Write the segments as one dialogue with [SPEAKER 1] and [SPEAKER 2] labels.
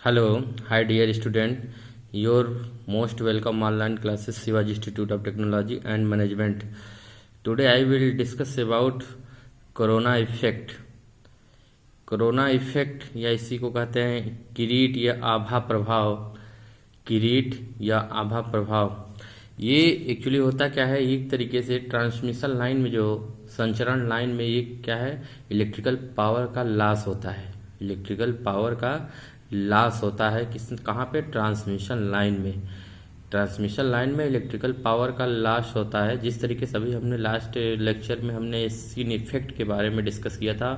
[SPEAKER 1] Hello, hi dear student. Your most welcome online classes Shivaji Institute of Technology and Management. Today I will discuss about corona effect. Corona effect या इसी को कहते हैं किरीट या आभा प्रभाव। किरीट या आभा प्रभाव ये एक्चुअली होता क्या है, एक तरीके से ट्रांसमिशन लाइन में जो संचरण लाइन में ये क्या है, इलेक्ट्रिकल पावर का लॉस होता है। इलेक्ट्रिकल पावर का लॉस होता है किस कहाँ पे, ट्रांसमिशन लाइन में। ट्रांसमिशन लाइन में इलेक्ट्रिकल पावर का लॉस होता है। जिस तरीके से अभी हमने लास्ट लेक्चर में हमने स्किन इफेक्ट के बारे में डिस्कस किया था,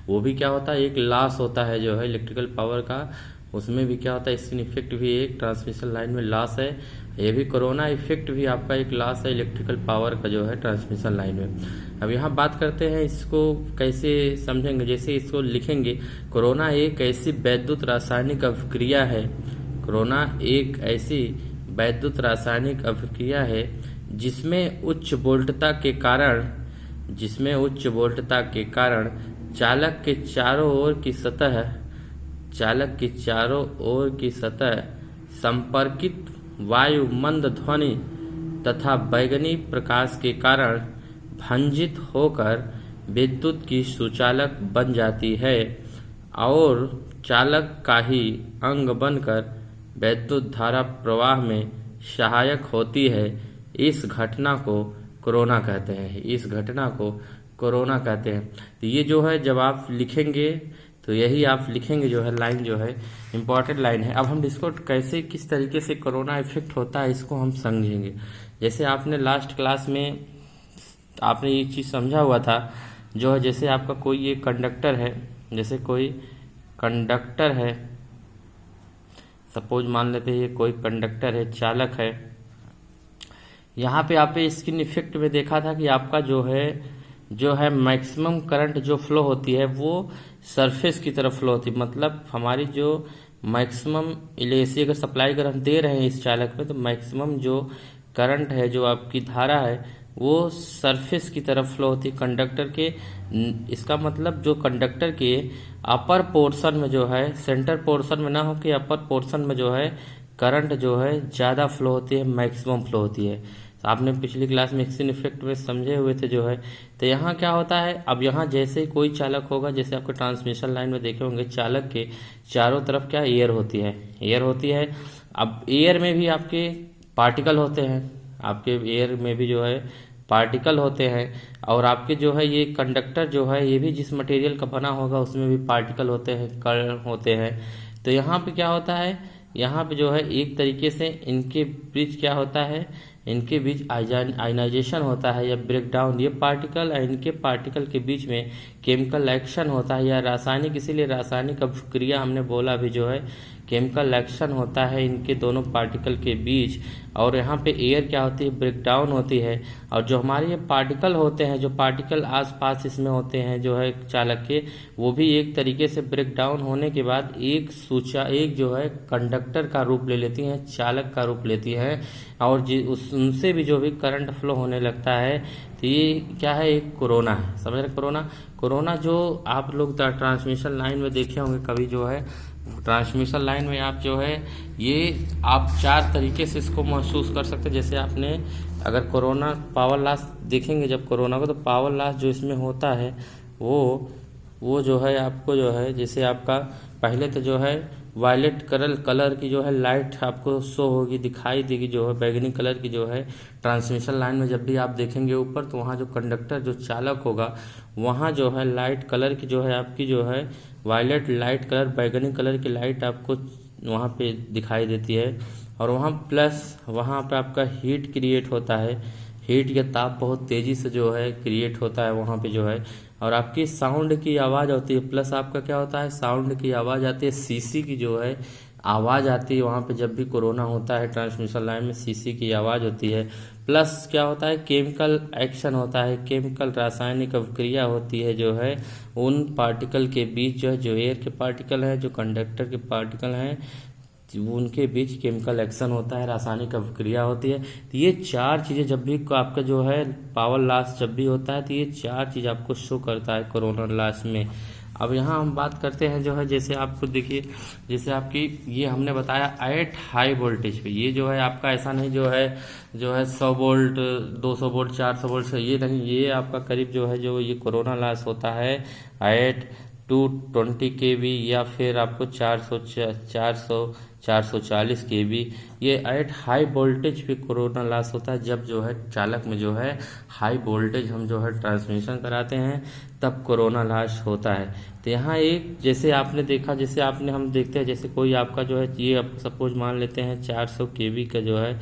[SPEAKER 1] वो भी क्या होता है, एक लॉस होता है जो है इलेक्ट्रिकल पावर का। उसमें भी क्या होता है, स्किन इफेक्ट भी एक ट्रांसमिशन लाइन में लॉस है। ये भी कोरोना इफेक्ट भी आपका एक लॉस है इलेक्ट्रिकल पावर का जो है ट्रांसमिशन लाइन में। अब यहाँ बात करते हैं इसको कैसे समझेंगे। जैसे इसको लिखेंगे, कोरोना एक ऐसी वैद्युत रासायनिक अभिक्रिया है। कोरोना एक ऐसी वैद्युत रासायनिक अभिक्रिया है जिसमें उच्च वोल्टता के कारण चालक के चारों ओर की सतह संपर्कित वायु मंद ध्वनि तथा बैगनी प्रकाश के कारण भंजित होकर विद्युत की सुचालक बन जाती है और चालक का ही अंग बनकर वैद्युत धारा प्रवाह में सहायक होती है। इस घटना को कोरोना कहते हैं। तो ये जो है जब आप लिखेंगे तो यही आप लिखेंगे जो है लाइन जो है इम्पोर्टेंट लाइन है। अब हम इसको कैसे किस तरीके से कोरोना इफेक्ट होता है इसको हम समझेंगे। जैसे आपने लास्ट क्लास में आपने ये चीज़ समझा हुआ था जो है, जैसे आपका कोई ये कंडक्टर है, जैसे कोई कंडक्टर है, सपोज मान लेते हैं ये कोई कंडक्टर है, चालक है। यहाँ पे आपने स्किन इफेक्ट में देखा था कि आपका जो है मैक्सिमम करंट जो फ्लो होती है वो सरफेस की तरफ फ्लो होती है। मतलब हमारी जो मैक्सिमम इलेक्ट्रिसिटी अगर सप्लाई अगर हम दे रहे हैं इस चालक में, तो मैक्सिमम जो करंट है, जो आपकी धारा है, वो सरफेस की तरफ फ्लो होती है कंडक्टर के। इसका मतलब जो कंडक्टर के अपर पोर्शन में जो है, सेंटर पोर्शन में ना हो के अपर पोर्शन में जो है करंट जो है ज़्यादा फ्लो होती है, मैक्सिमम फ्लो होती है। तो आपने पिछली क्लास में स्किन इफेक्ट में समझे हुए थे जो है। तो यहाँ क्या होता है, अब यहाँ जैसे कोई चालक होगा, जैसे आपके ट्रांसमिशन लाइन में देखे होंगे, चालक के चारों तरफ क्या एयर होती है। अब एयर में भी आपके पार्टिकल होते हैं, आपके एयर में भी जो है पार्टिकल होते हैं। और आपके जो है ये कंडक्टर जो है ये भी जिस मटेरियल का बना होगा उसमें भी पार्टिकल होते हैं, कण होते हैं। तो यहाँ पे क्या होता है, यहाँ पे जो है एक तरीके से इनके बीच क्या होता है, इनके बीच आयनाइजेशन होता है या ब्रेक डाउन। ये पार्टिकल और इनके पार्टिकल के बीच में केमिकल एक्शन होता है या रासायनिक, इसीलिए रासायनिक अभिक्रिया हमने बोला भी जो है केमिकल एक्शन होता है इनके दोनों पार्टिकल के बीच। और यहाँ पे एयर क्या होती है, ब्रेक डाउन होती है। और जो हमारे ये पार्टिकल होते हैं, जो पार्टिकल आसपास इसमें होते हैं जो है चालक के, वो भी एक तरीके से ब्रेक डाउन होने के बाद एक जो है कंडक्टर का रूप ले लेती हैं, चालक का रूप लेती हैं। और उनसे भी जो भी करंट फ्लो होने लगता है। तो ये क्या है, एक कोरोना है। समझ रहे, कोरोना जो आप लोग ट्रांसमिशन लाइन में देखे होंगे कभी, जो है ट्रांसमिशन लाइन में आप जो है ये आप चार तरीके से इसको महसूस कर सकते हैं। जैसे आपने अगर कोरोना पावर लॉस देखेंगे जब कोरोना को, तो पावर लॉस जो इसमें होता है वो जो है आपको जो है, जैसे आपका पहले तो जो है वायलेट कलर की जो है लाइट आपको शो होगी, दिखाई देगी, जो है बैगनी कलर की जो है ट्रांसमिशन लाइन में जब भी आप देखेंगे ऊपर, तो वहाँ जो कंडक्टर जो चालक होगा वहाँ जो है लाइट कलर की जो है आपकी जो है वायलेट लाइट कलर, बैगनी कलर की लाइट आपको वहाँ पे दिखाई देती है। और वहाँ प्लस वहाँ पे आपका हीट क्रिएट होता है, हीट या ताप बहुत तेज़ी से जो है क्रिएट होता है वहाँ पे जो है। और आपकी साउंड की आवाज़ होती है, प्लस आपका क्या होता है, साउंड की आवाज़ आती है, सीसी की जो है आवाज़ आती है वहाँ पे जब भी कोरोना होता है ट्रांसमिशन लाइन में, सीसी की आवाज़ होती है। प्लस क्या होता है, केमिकल एक्शन होता है, केमिकल रासायनिक अभिक्रिया होती है जो है उन पार्टिकल के बीच, जो है जो एयर के पार्टिकल हैं, जो कंडक्टर के पार्टिकल हैं, उनके बीच केमिकल एक्शन होता है, रासायनिक अभिक्रिया होती है। तो ये चार चीज़ें जब भी आपका जो है पावर लॉस जब भी होता है, तो ये चार चीज़ आपको शो करता है कोरोना लॉस में। अब यहाँ हम बात करते हैं जो है, जैसे आपको देखिए, जैसे आपकी ये हमने बताया एट हाई वोल्टेज पे, ये जो है आपका ऐसा नहीं जो है 100 वोल्ट 200 वोल्ट 400 वोल्ट से, ये नहीं, ये आपका करीब जो है जो ये कोरोना लॉस होता है एट 220 kV या फिर आपको 440 kV, ये एट हाई वोल्टेज पे कोरोना लॉस होता है। जब जो है चालक में जो है हाई वोल्टेज हम जो है ट्रांसमिशन कराते हैं तब कोरोना लॉस होता है। तो यहाँ एक जैसे आपने देखा, जैसे आपने हम देखते हैं, जैसे कोई आपका जो है ये आप सपोज मान लेते हैं 400 kV का जो है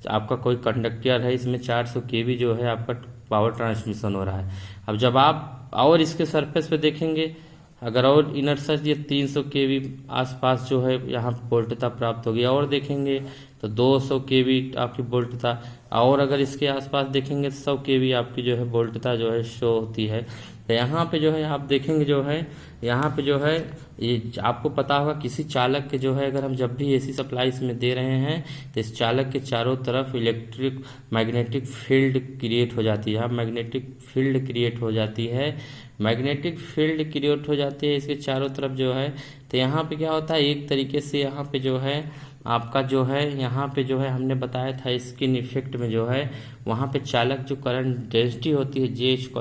[SPEAKER 1] आपका कोई कंडक्टर है, इसमें 400 kV जो है आपका पावर ट्रांसमिशन हो रहा है। अब जब आप और इसके सरफेस पे देखेंगे, अगर और इनर सर्च ये 300 kV आसपास जो है यहाँ वोल्टता प्राप्त होगी, और देखेंगे तो 200 kV आपकी वोल्टता, और अगर इसके आसपास देखेंगे तो 100 kV आपकी जो है वोल्टता जो है शो होती है। तो यहाँ पे जो है आप देखेंगे जो है यहाँ पे जो है ये आपको पता होगा, किसी चालक के जो है अगर हम जब भी एसी सप्लाई इसमें दे रहे हैं तो इस चालक के चारों तरफ इलेक्ट्रिक मैग्नेटिक फील्ड क्रिएट हो जाती है। मैग्नेटिक फील्ड क्रिएट हो जाती है, मैग्नेटिक फील्ड क्रिएट हो जाती है इसके चारों तरफ जो है। तो यहाँ पे क्या होता है, एक तरीके से यहाँ पे जो है आपका जो है यहाँ पे जो है हमने बताया था स्किन इफेक्ट में जो है वहाँ पे चालक जो करंट डेंसिटी होती है J =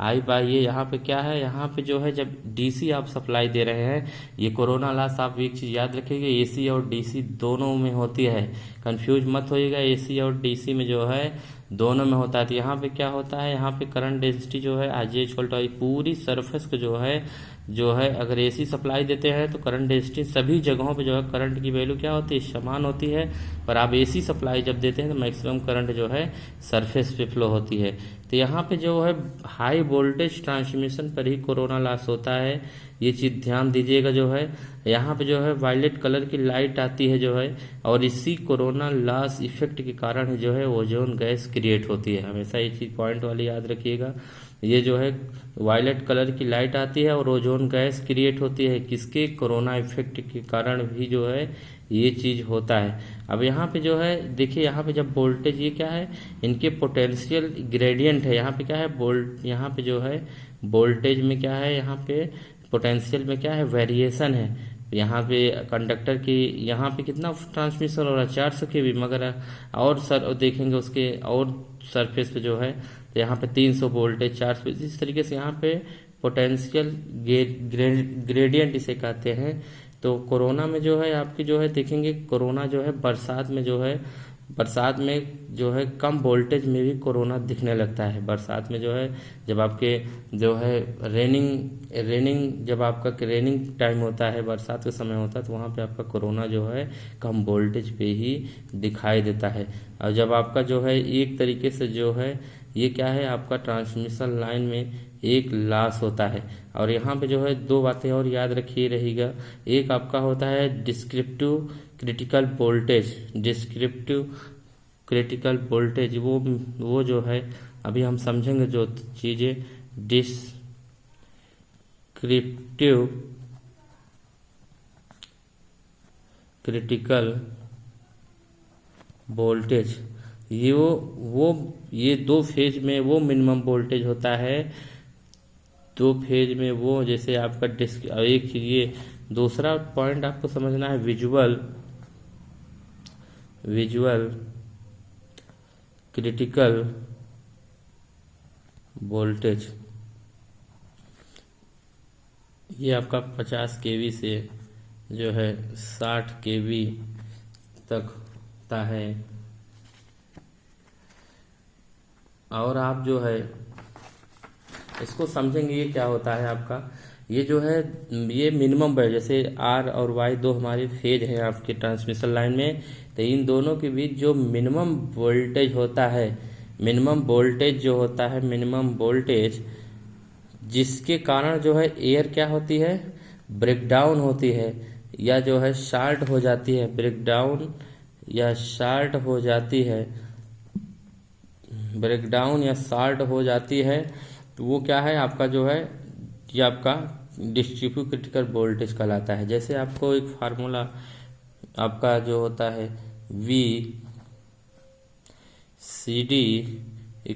[SPEAKER 1] I/A यहाँ पे क्या है, यहाँ पे जो है जब डीसी आप सप्लाई दे रहे हैं, ये कोरोना लॉस आप एक चीज़ याद रखिएगा, एसी और डीसी दोनों में होती है, कंफ्यूज मत होइएगा, एसी और डीसी में जो है दोनों में होता है। तो यहाँ पे क्या होता है, यहाँ पे करंट डेंसिटी जो है J = पूरी सरफेस को जो है अगर एसी सप्लाई देते हैं तो करंट डेंसिटी सभी जगहों पे जो है करंट की वैल्यू क्या होती है, समान होती है। पर आप एसी सप्लाई जब देते हैं तो मैक्सिमम करंट जो है सरफेस पे फ्लो होती है। तो यहाँ पे जो है हाई वोल्टेज ट्रांसमिशन पर ही कोरोना लॉस होता है, ये चीज़ ध्यान दीजिएगा। जो है यहाँ पे जो है वायलेट कलर की लाइट आती है जो है, और इसी कोरोना लॉस इफेक्ट के कारण जो है ओजोन गैस क्रिएट होती है। हमेशा ये चीज़ पॉइंट वाली याद रखिएगा, ये जो है वायलेट कलर की लाइट आती है और ओजोन गैस क्रिएट होती है, किसके, कोरोना इफेक्ट के कारण भी जो है ये चीज़ होता है। अब यहाँ पे जो है देखिए, यहाँ पे जब वोल्टेज, ये क्या है, इनके पोटेंशियल ग्रेडियंट है, यहाँ पे क्या है यहाँ पे जो है वोल्टेज में क्या है, यहाँ पे पोटेंशियल में क्या है, वेरिएशन है। यहाँ पे कंडक्टर की यहाँ पे कितना ट्रांसमिशन हो रहा है 400 kV, मगर और सर देखेंगे उसके और सरफेस पे जो है तो यहाँ पे 300 वोल्टेज 400, इस तरीके से यहाँ पे पोटेंशियल ग्रेडियंट इसे कहते हैं। तो कोरोना में जो है आपकी जो है देखेंगे, कोरोना जो है बरसात में जो है कम वोल्टेज में भी कोरोना दिखने लगता है। बरसात में जो है जब आपके जो है रेनिंग जब आपका रेनिंग टाइम होता है, बरसात का समय होता है, तो वहाँ पे आपका कोरोना जो है कम वोल्टेज पे ही दिखाई देता है। और जब आपका जो है एक तरीके से जो है ये क्या है, आपका ट्रांसमिशन लाइन में एक लॉस होता है। और यहाँ पे जो है दो बातें और याद रखिए रहेगा, एक आपका होता है डिस्क्रिप्टिव क्रिटिकल वोल्टेज, वो जो है अभी हम समझेंगे जो चीज़ें, डिस्क्रिप्टिव क्रिटिकल वोल्टेज, ये 2 फेज में वो मिनिमम वोल्टेज होता है, 2 फेज में वो, जैसे आपका एक चीज, ये दूसरा पॉइंट आपको समझना है, विजुअल क्रिटिकल वोल्टेज, ये आपका 50 kV से जो है 60 kV तक होता है। और आप जो है इसको समझेंगे, ये क्या होता है आपका, ये जो है ये मिनिमम है, जैसे R और Y दो हमारे फेज हैं आपके ट्रांसमिशन लाइन में, तो इन दोनों के बीच जो मिनिमम वोल्टेज होता है, मिनिमम वोल्टेज जिसके कारण जो है एयर क्या होती है, ब्रेकडाउन होती है, या जो है शार्ट हो जाती है, ब्रेकडाउन या शार्ट हो जाती है, तो वो क्या है आपका जो है, ये आपका डिस्ट्रीब्यूटिव क्रिटिकल वोल्टेज कहलाता है। जैसे आपको एक फार्मूला आपका जो होता है VCD =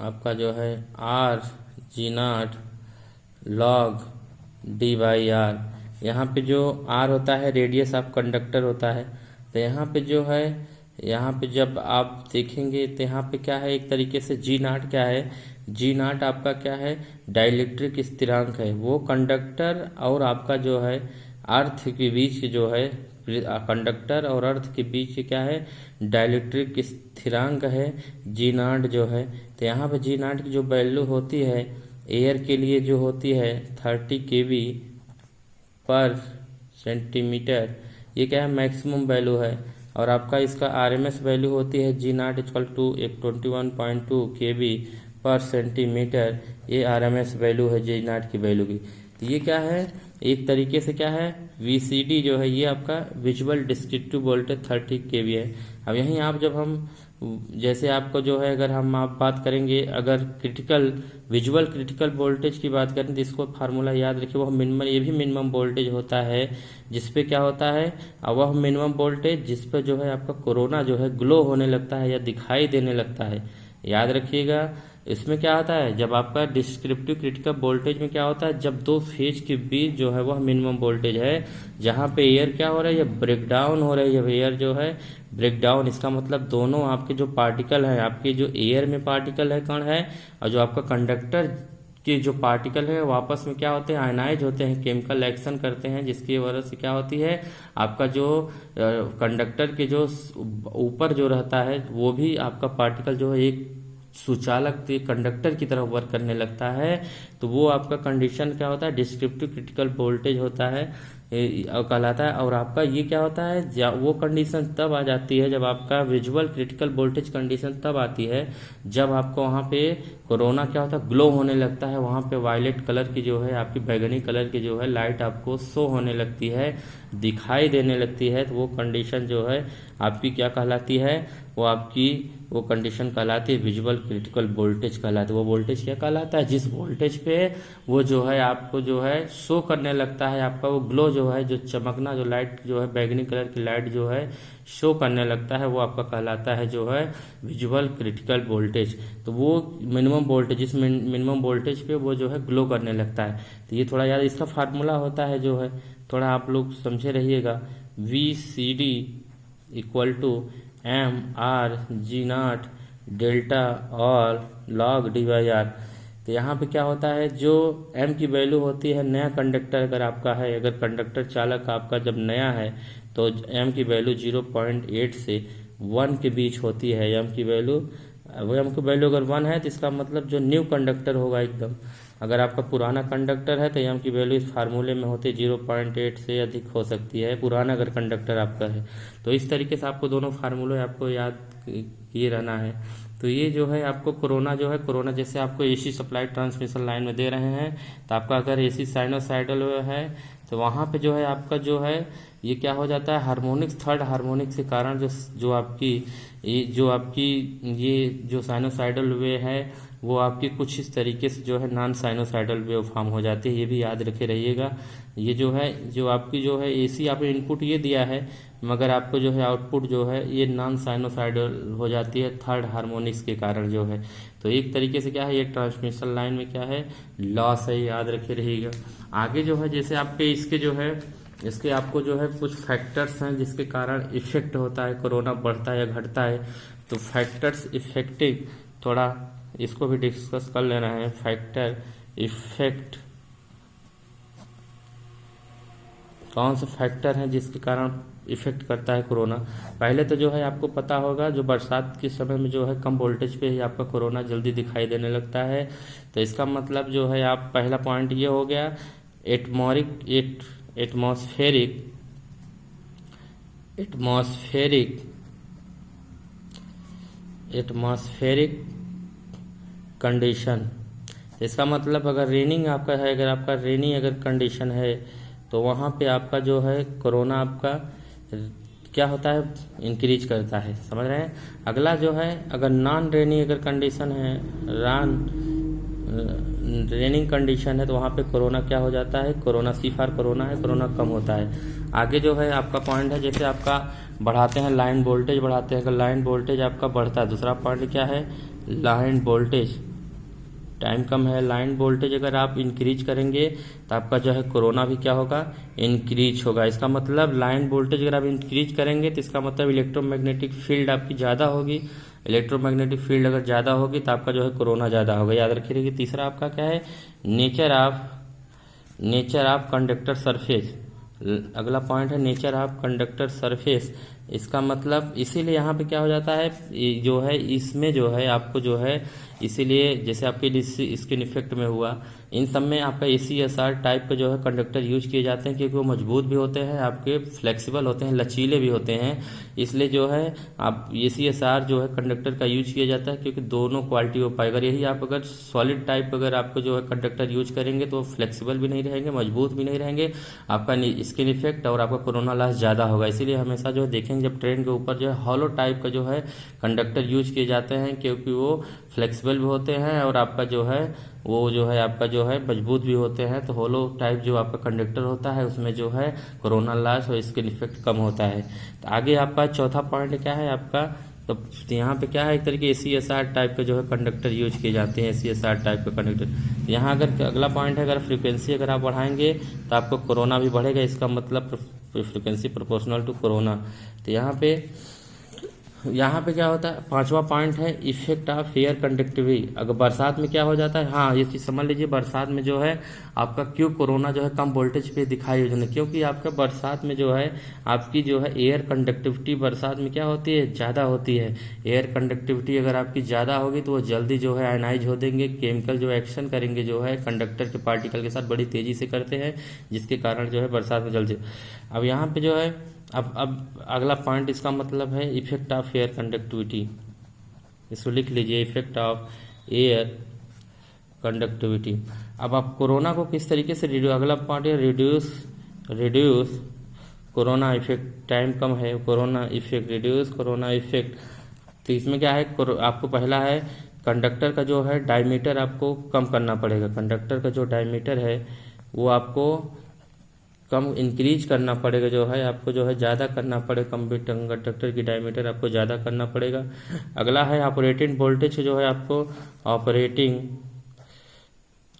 [SPEAKER 1] आपका जो है R G not log D by R. यहाँ पे जो आर होता है रेडियस ऑफ कंडक्टर होता है। तो यहाँ पे जो है, यहाँ पे जब आप देखेंगे तो यहाँ पे क्या है, एक तरीके से जी नॉट क्या है, जी नॉट आपका क्या है, डाइलेक्ट्रिक स्थिरांक है। वो कंडक्टर और आपका जो है अर्थ के बीच जो है, कंडक्टर और अर्थ के बीच क्या है, डाइलेक्ट्रिक स्थिरांक है जी नॉट जो है। तो यहाँ पे जी नॉट की जो वैल्यू होती है एयर के लिए जो होती है 30 kV पर सेंटीमीटर, ये क्या है, मैक्सिमम वैल्यू है। और आपका इसका आरएमएस वैल्यू होती है जी नॉट इक्वल टू 21.2 kV पर सेंटीमीटर। ये आरएमएस वैल्यू है जी नॉट की वैल्यू की। तो ये क्या है, एक तरीके से क्या है, वीसीडी जो है ये आपका विजुअल डिस्क्रिप्टिव वोल्टेज 30 kV है। अब यहीं आप जब हम जैसे आपको जो है, अगर हम आप बात करेंगे, अगर क्रिटिकल विजुअल क्रिटिकल वोल्टेज की बात करें तो इसको फार्मूला याद रखिए, वह मिनिमम, ये भी मिनिमम वोल्टेज होता है जिसपे क्या होता है, वह मिनिमम वोल्टेज जिसपे जो है आपका कोरोना जो है ग्लो होने लगता है या दिखाई देने लगता है। याद रखिएगा, इसमें क्या होता है, जब आपका डिस्क्रिप्टिव क्रिटिकल वोल्टेज में क्या होता है, जब दो फेज के बीच जो है वह मिनिमम वोल्टेज है, जहाँ पे एयर क्या हो रहा है, ये ब्रेक डाउन हो रही है, एयर जो है ब्रेक डाउन। इसका मतलब दोनों आपके जो पार्टिकल हैं, आपके जो एयर में पार्टिकल है कण है, और जो आपका कंडक्टर के जो पार्टिकल है वापस में क्या होते हैं, आयनाइज होते हैं, केमिकल एक्शन करते हैं, जिसकी वजह से क्या होती है, आपका जो कंडक्टर के जो ऊपर जो रहता है वो भी आपका पार्टिकल जो है एक सुचालक कंडक्टर की तरह वर्क करने लगता है। तो वो आपका कंडीशन क्या होता है, डिस्क्रिप्टिव क्रिटिकल वोल्टेज होता है, कहलाता है। और आपका ये क्या होता है, वो कंडीशन तब आ जाती है जब आपका विजुअल क्रिटिकल वोल्टेज कंडीशन तब आती है जब आपको वहाँ पे कोरोना क्या होता है, ग्लो होने लगता है, वहाँ पे वायलेट कलर की जो है, आपकी बैगनी कलर की जो है लाइट आपको शो होने लगती है, दिखाई देने लगती है। तो वो कंडीशन जो है आपकी क्या कहलाती है, वो आपकी वो कंडीशन कहलाती है विजुअल क्रिटिकल वोल्टेज कहलाती है। वो वोल्टेज क्या कहलाता है, जिस वोल्टेज पे वो जो है आपको जो है शो करने लगता है, आपका वो ग्लो जो है, जो चमकना, जो लाइट जो है बैगनी कलर की लाइट जो है शो करने लगता है, वो आपका कहलाता है जो है विजुअल क्रिटिकल वोल्टेज। तो वो मिनिमम वोल्टेज, जिस मिनिमम वोल्टेज पे वो जो है ग्लो करने लगता है। तो ये थोड़ा याद, इसका फार्मूला होता है जो है, थोड़ा आप लोग समझे रहिएगा, VCD equal to MR/G0 delta और log D/R। तो यहाँ पे क्या होता है, जो M की वैल्यू होती है, नया कंडक्टर अगर आपका है, अगर कंडक्टर चालक आपका जब नया है तो M की वैल्यू 0.8 से 1 के बीच होती है। M की वैल्यू अगर 1 है तो इसका मतलब जो न्यू कंडक्टर होगा एकदम, अगर आपका पुराना कंडक्टर है तो M की वैल्यू इस फार्मूले में होती है 0.8 से अधिक हो सकती है, पुराना अगर कंडक्टर आपका है। तो इस तरीके से आपको दोनों फार्मूले आपको याद किए रहना है। तो ये जो है आपको कोरोना जो है, कोरोना जैसे आपको AC सप्लाई ट्रांसमिशन लाइन में दे रहे हैं, तो आपका अगर AC साइनोसाइडल है तो वहाँ पे जो है आपका जो है ये क्या हो जाता है, हार्मोनिक्स, थर्ड हार्मोनिक्स के कारण जो आपकी ये जो साइनोसाइडल वे है वो आपकी कुछ इस तरीके से जो है नॉन साइनोसाइडल वेव फॉर्म हो जाती है। ये भी याद रखे रहिएगा। ये जो है, जो आपकी जो है AC आपने इनपुट ये दिया है, मगर आपको जो है आउटपुट जो है ये नॉन साइनोसाइडल हो जाती है थर्ड हार्मोनिक्स के कारण जो है। तो एक तरीके से क्या है, ये ट्रांसमिशन लाइन में क्या है, लॉस है, याद रखे रहिएगा। आगे जो है जैसे आपके इसके जो है, इसके आपको जो है कुछ फैक्टर्स हैं जिसके कारण इफेक्ट होता है, कोरोना बढ़ता है या घटता है। तो फैक्टर्स इफेक्टिव, थोड़ा इसको भी डिस्कस कर लेना है। फैक्टर इफेक्ट, कौन से फैक्टर हैं जिसके कारण इफेक्ट करता है कोरोना। पहले तो जो है आपको पता होगा, जो बरसात के समय में जो है कम वोल्टेज पे ही आपका कोरोना जल्दी दिखाई देने लगता है। तो इसका मतलब जो है, आप पहला पॉइंट ये हो गया, एटमॉस्फेरिक कंडीशन। इसका मतलब अगर रेनिंग आपका है, अगर आपका रेनी अगर कंडीशन है तो वहाँ पे आपका जो है कोरोना आपका क्या होता है, इंक्रीज करता है। समझ रहे हैं। अगला जो है, अगर नॉन रेनी अगर कंडीशन है, रेनिंग कंडीशन है, तो वहाँ पे कोरोना क्या हो जाता है, कोरोना C/R कोरोना है, कोरोना कम होता है। आगे जो है आपका पॉइंट है, जैसे आपका बढ़ाते हैं लाइन वोल्टेज, बढ़ाते हैं, अगर लाइन वोल्टेज आपका बढ़ता है, दूसरा पॉइंट क्या है, लाइन वोल्टेज टाइम कम है, लाइन वोल्टेज अगर आप इंक्रीज करेंगे तो आपका जो है कोरोना भी क्या होगा, इंक्रीज होगा। इसका मतलब लाइन वोल्टेज अगर आप इंक्रीज करेंगे तो इसका मतलब इलेक्ट्रोमैग्नेटिक फील्ड आपकी ज़्यादा होगी। इलेक्ट्रोमैग्नेटिक फील्ड अगर ज़्यादा होगी तो आपका जो है कोरोना ज़्यादा होगा, याद रखिए। तीसरा आपका क्या है, नेचर ऑफ कंडक्टर सरफेस। अगला पॉइंट है नेचर ऑफ कंडक्टर सरफेस। इसका मतलब इसीलिए यहाँ पे क्या हो जाता है, जो है इसमें जो है आपको जो है इसीलिए जैसे आपके स्किन इफेक्ट में हुआ, इन सब में आपका ACSR टाइप के जो है कंडक्टर यूज किए जाते हैं, क्योंकि वो मजबूत भी होते हैं, आपके फ्लेक्सिबल होते हैं, लचीले भी होते हैं। इसलिए जो है आप ACSR जो है कंडक्टर का यूज किया जाता है, क्योंकि दोनों क्वालिटी हो पाएगा। यही आप अगर सॉलिड टाइप अगर आपको जो है कंडक्टर यूज करेंगे तो फ्लेक्सिबल भी नहीं रहेंगे, मजबूत भी नहीं रहेंगे, आपका स्किन इफेक्ट और आपका कोरोना लॉस ज़्यादा होगा। इसीलिए हमेशा जो है देखेंगे जब ट्रेन के ऊपर जो है हॉलो टाइप का जो है कंडक्टर यूज किए जाते हैं, क्योंकि वो फ्लेक्सिबल भी होते हैं और आपका जो है वो जो है आपका जो है मजबूत भी होते हैं। तो होलो टाइप जो आपका कंडक्टर होता है उसमें जो है कोरोना लॉस और स्किन इफेक्ट कम होता है। तो आगे आपका चौथा पॉइंट क्या है आपका, तो यहाँ पे क्या है, एक तरीके ACSR टाइप के जो है कंडक्टर यूज किए जाते हैं, ACSR टाइप के कंडक्टर। यहाँ अगर अगला पॉइंट है, अगर फ्रीक्वेंसी अगर आप बढ़ाएंगे तो आपको कोरोना भी बढ़ेगा। इसका मतलब फ्रीक्वेंसी प्रोपोर्शनल टू कोरोना। तो यहाँ पे क्या होता है, पांचवा पॉइंट है इफेक्ट ऑफ एयर कंडक्टिविटी। अगर बरसात में क्या हो जाता है, हाँ ये चीज समझ लीजिए, बरसात में जो है आपका क्यों कोरोना जो है कम वोल्टेज पे दिखाई देना, क्योंकि आपका बरसात में जो है आपकी जो है एयर कंडक्टिविटी बरसात में क्या होती है, ज़्यादा होती है। एयर कंडक्टिविटी अगर आपकी ज़्यादा होगी तो वो जल्दी जो है आयनाइज हो देंगे, केमिकल जो एक्शन करेंगे जो है कंडक्टर के पार्टिकल के साथ बड़ी तेजी से करते हैं, जिसके कारण जो है बरसात में जल्दी। अब यहाँ पे जो है अब अगला पॉइंट, इसका मतलब है इफेक्ट ऑफ एयर कंडक्टिविटी। इसको लिख लीजिए, इफेक्ट ऑफ एयर कंडक्टिविटी। अब आप कोरोना को किस तरीके से अगला पॉइंट है रिड्यूस कोरोना इफेक्ट। टाइम कम है, corona effect, reduce corona effect. तो इसमें क्या है, आपको पहला है कंडक्टर का जो है डायमीटर आपको कम करना पड़ेगा। कंडक्टर का जो डायमीटर है वो आपको कम इंक्रीज करना पड़ेगा, जो है आपको जो है ज़्यादा करना पड़ेगा, कंडक्टर की डायमीटर आपको ज़्यादा करना पड़ेगा। अगला है ऑपरेटिंग वोल्टेज, जो है आपको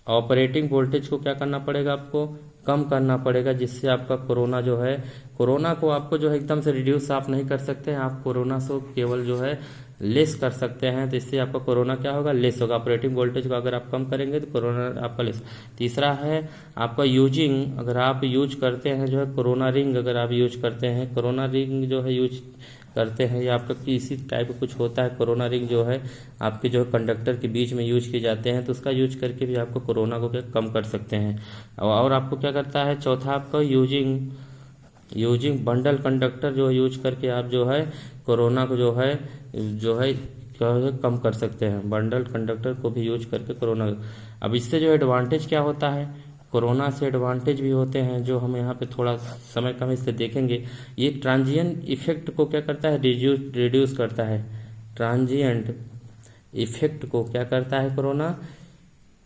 [SPEAKER 1] ऑपरेटिंग वोल्टेज को क्या करना पड़ेगा, आपको कम करना पड़ेगा, जिससे आपका कोरोना जो है, कोरोना को आपको जो है एकदम से रिड्यूस आप नहीं कर सकते हैं, आप कोरोना से केवल जो है लेस कर सकते हैं। तो इससे आपका कोरोना क्या होगा, लेस होगा। ऑपरेटिंग वोल्टेज को अगर आप कम करेंगे तो कोरोना आपका लेस। तीसरा है आपका यूजिंग, अगर आप यूज करते हैं जो है कोरोना रिंग, अगर आप यूज करते हैं कोरोना रिंग जो है यूज करते हैं, या आपका किसी टाइप का कुछ होता है, कोरोना रिंग जो है आपके जो कंडक्टर के बीच में यूज किए जाते हैं, तो उसका यूज करके भी आपको कोरोना को क्या कम कर सकते हैं। और आपको क्या करता है, चौथा आपका यूजिंग बंडल कंडक्टर जो यूज करके आप जो है कोरोना को जो है कम कर सकते हैं। बंडल कंडक्टर को भी यूज करके कोरोना। अब इससे जो एडवांटेज क्या होता है, कोरोना से एडवांटेज भी होते हैं, जो हम यहाँ पे थोड़ा समय कम इससे देखेंगे। ये ट्रांजिएंट इफेक्ट को क्या करता है, रिड्यूस करता है। ट्रांजिएंट इफेक्ट को क्या करता है, कोरोना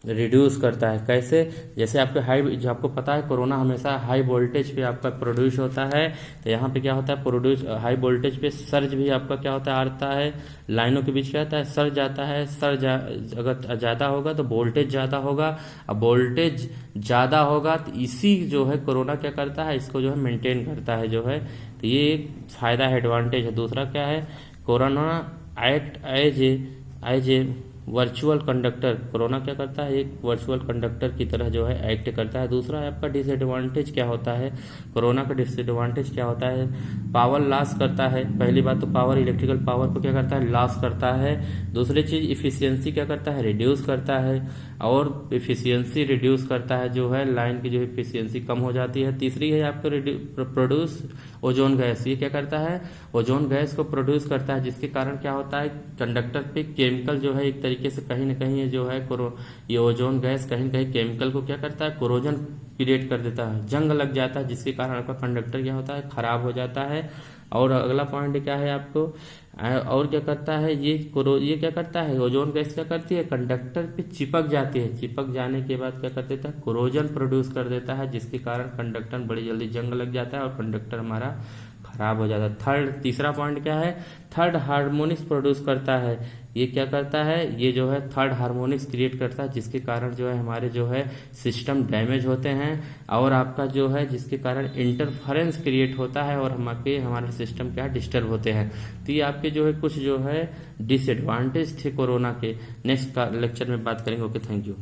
[SPEAKER 1] रिड्यूस करता है। कैसे, जैसे आपके जो आपको पता है कोरोना हमेशा हाई वोल्टेज पे आपका प्रोड्यूस होता है, तो यहाँ पे क्या होता है, प्रोड्यूस हाई वोल्टेज पे सर्ज भी आपका क्या होता है, आता है, लाइनों के बीच क्या होता है, सर्ज आता है। अगर ज़्यादा होगा तो वोल्टेज ज़्यादा होगा, अब वोल्टेज ज़्यादा होगा तो इसी जो है कोरोना क्या करता है, इसको जो है मेंटेन करता है जो है। तो ये एक फायदा है, एडवांटेज है। दूसरा क्या है, corona act as a virtual conductor. Corona क्या करता है, एक वर्चुअल कंडक्टर की तरह जो है एक्ट करता है। दूसरा है आपका डिसएडवांटेज क्या होता है, कोरोना का डिसएडवांटेज क्या होता है, पावर लॉस करता है। पहली बात तो पावर, इलेक्ट्रिकल पावर को क्या करता है, लॉस करता है। दूसरी चीज इफिशियंसी क्या करता है, रिड्यूस करता है। और इफिशियंसी रिड्यूस करता है जो है, लाइन की जो इफिशियंसी कम हो जाती है। तीसरी है आपको प्रोड्यूस ओजोन गैस। ये क्या करता है, ओजोन गैस को प्रोड्यूस करता है, जिसके कारण क्या होता है, कंडक्टर पे केमिकल जो है एक तरीके से कहीं ना कहीं जो है ये ओजोन गैस कहीं ना कहीं केमिकल को क्या करता है, कोरोजन क्रिएट कर देता है, जंग लग जाता है, जिसके कारण आपका कंडक्टर क्या होता है, खराब हो जाता है। और अगला पॉइंट क्या है आपको, और क्या करता है ये क्या करता है, ओजोन गैस क्या करती है, कंडक्टर पे चिपक जाती है। चिपक जाने के बाद क्या कर देता है, कोरोजन प्रोड्यूस कर देता है, जिसके कारण कंडक्टर बड़ी जल्दी जंग लग जाता है और कंडक्टर हमारा खराब हो जाता है। तीसरा पॉइंट क्या है, थर्ड हार्मोनिक्स प्रोड्यूस करता है। ये क्या करता है, ये जो है थर्ड हार्मोनिक्स क्रिएट करता है, जिसके कारण जो है हमारे जो है सिस्टम डैमेज होते हैं और आपका जो है जिसके कारण इंटरफेरेंस क्रिएट होता है और हमारे सिस्टम क्या डिस्टर्ब होते हैं। तो ये आपके जो है कुछ जो है डिसएडवांटेज थे कोरोना के। नेक्स्ट लेक्चर में बात करेंगे। Okay, thank you.